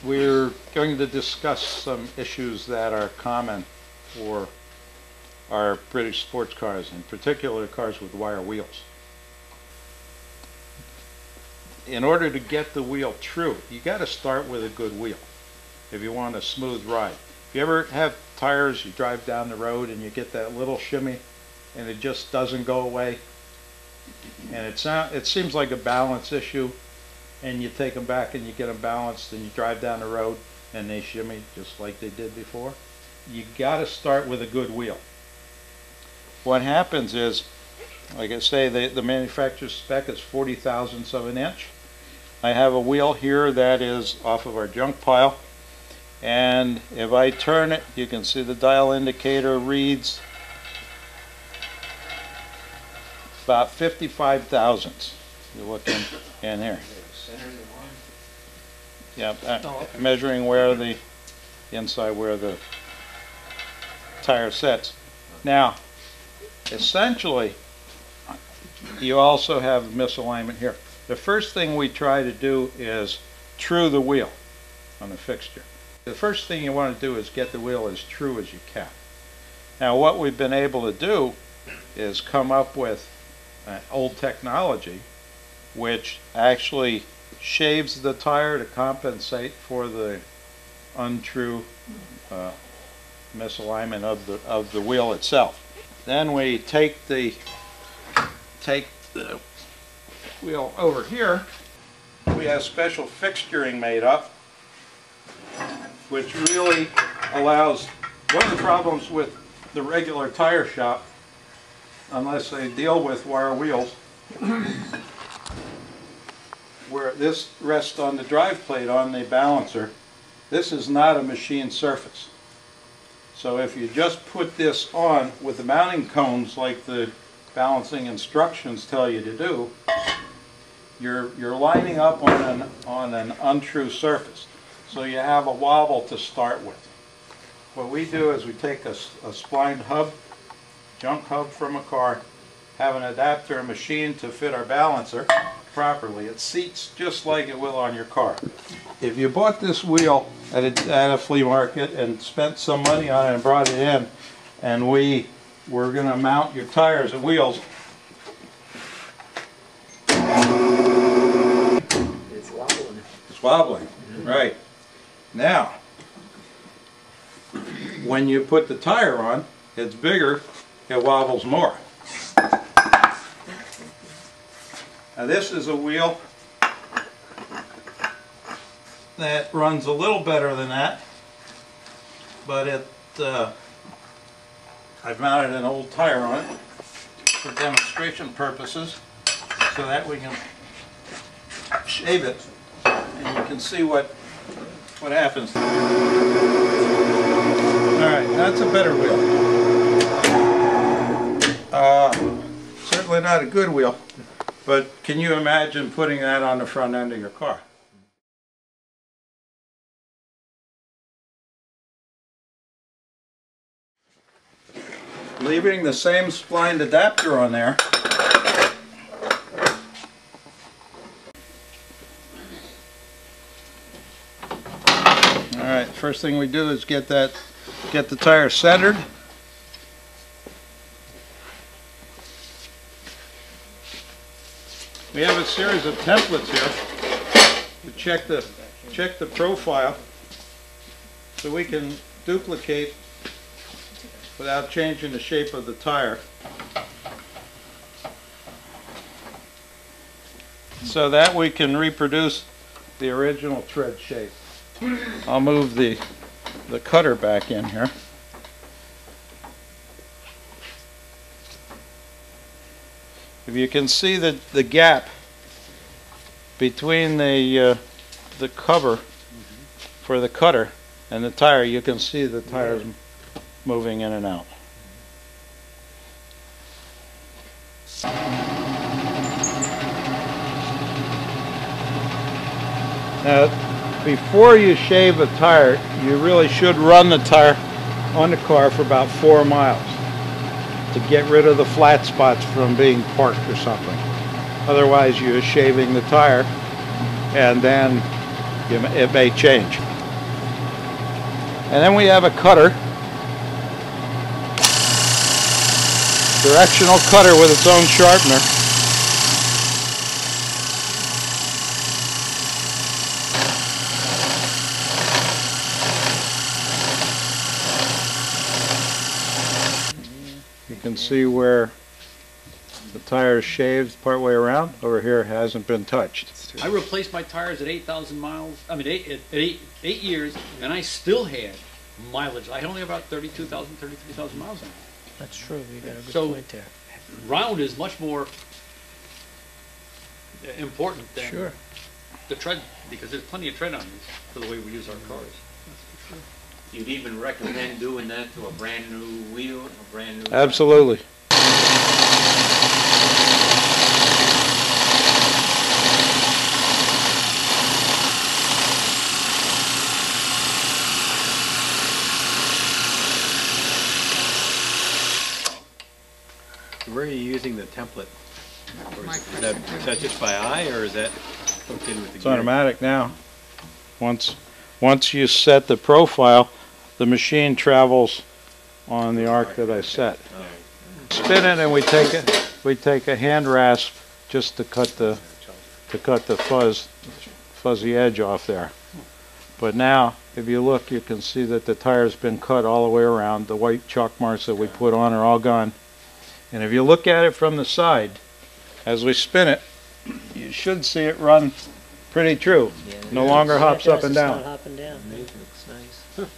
We're going to discuss some issues that are common for our British sports cars, in particular cars with wire wheels. In order to get the wheel true, you got to start with a good wheel if you want a smooth ride. If you ever have tires, you drive down the road and you get that little shimmy and it just doesn't go away, and it seems like a balance issue, and you take them back and you get them balanced and you drive down the road and they shimmy just like they did before. You got to start with a good wheel. What happens is, like I say, the manufacturer's spec is 40 thousandths of an inch. I have a wheel here that is off of our junk pile, and if I turn it, you can see the dial indicator reads about 55 thousandths. You look in here. Yeah, measuring where the inside where the tire sits. Now, essentially, you also have misalignment here. The first thing we try to do is true the wheel on the fixture. The first thing you want to do is get the wheel as true as you can. Now, what we've been able to do is come up with old technology which actually shaves the tire to compensate for the untrue misalignment of the wheel itself. Then we take the wheel over here. We have special fixturing made up, which really allows. One of the problems with the regular tire shop, unless they deal with wire wheels, where this rests on the drive plate on the balancer, this is not a machine surface. So if you just put this on with the mounting cones like the balancing instructions tell you to do, you're lining up on an untrue surface. So you have a wobble to start with. What we do is we take a splined hub, junk hub from a car, have an adapter machine to fit our balancer properly. It seats just like it will on your car. If you bought this wheel at a flea market and spent some money on it and brought it in, and we were going to mount your tires and wheels, it's wobbling. It's wobbling, right. Now, when you put the tire on, it's bigger, it wobbles more. Now this is a wheel that runs a little better than that, but I've mounted an old tire on it for demonstration purposes so that we can shave it and you can see what happens. Alright, that's a better wheel. Certainly not a good wheel. But can you imagine putting that on the front end of your car? Leaving the same splined adapter on there. Alright, first thing we do is get the tire centered. We have a series of templates here to check the profile so we can duplicate without changing the shape of the tire, so that we can reproduce the original tread shape. I'll move the cutter back in here. If you can see the gap between the cover for the cutter and the tire, you can see the tires moving in and out. Now, before you shave a tire, you really should run the tire on the car for about 4 miles. To get rid of the flat spots from being parked or something. Otherwise you're shaving the tire and then it may change. And then we have a cutter. Directional cutter with its own sharpener. You can see where the tire is shaved partway around. Over here it hasn't been touched. I replaced my tires at 8,000 miles. I mean, eight years, and I still had mileage. I only have about 32,000, 33,000 miles on it. That's true. You got a good So, point there. round is much more important than Sure. the tread, because there's plenty of tread on this for the way we use our cars. You'd even recommend doing that to a brand new wheel, a brand new... Absolutely. Where are you using the template? Or is that just by eye, or is that hooked in with the It's gear? automatic now. Once you set the profile, the machine travels on the arc that I set. Spin it, and we take a hand rasp just to cut the fuzzy edge off there. But now, if you look, you can see that the tire's been cut all the way around. The white chalk marks that we put on are all gone. And if you look at it from the side, as we spin it, you should see it run pretty true. No longer hops up and down. It's not hopping down. Amazing. Looks nice.